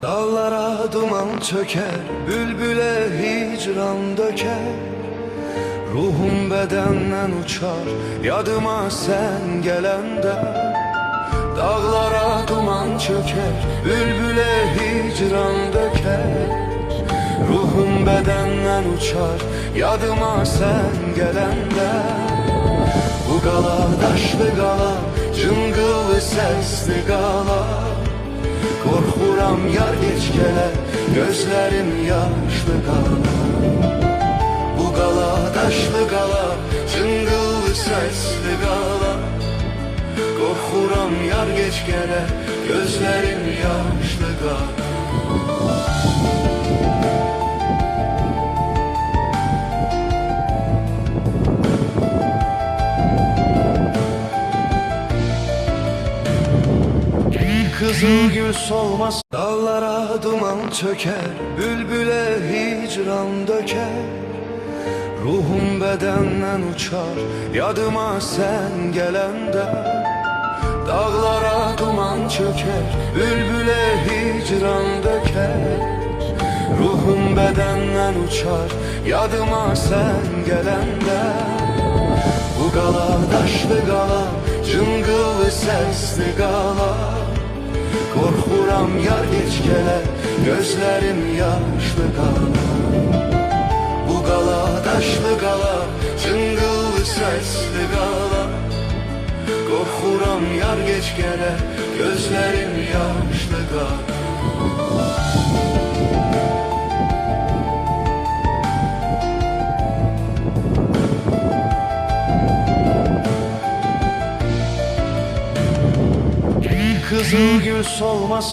Dağlara duman çöker, bülbüle hicran döker. Ruhum bedenden uçar, yadıma sen gelende. Dağlara duman çöker, bülbüle hicran döker. Ruhum bedenden uçar, yadıma sen gelende. Bu gala daşlı gala, cıngıllı sesli gala. Korkuram yar geç gele, gözlerim yaşlı gala. Bu gala daşlı gala, cıngıllı sesli gala. Korkuram yar geç gele, gözlerim yaşlı gala. Kızılgül solmaz, dağlara duman çöker, bülbüle hicran döker. Ruhum bedenden uçar, yadıma sen gelende. Dağlara duman çöker, bülbüle hicran döker. Ruhum bedenden uçar, yadıma sen gelende. Bu gala daşlı gala, cıngıllı sesli gala. Korkuram yar geç gele, gözlerim yaşlı gala. Bu gala daşlı gala, cıngıllı sesli gala. Korkuram yar geç gele, gözlerim yaşlı gala. Kızılgül solmaz.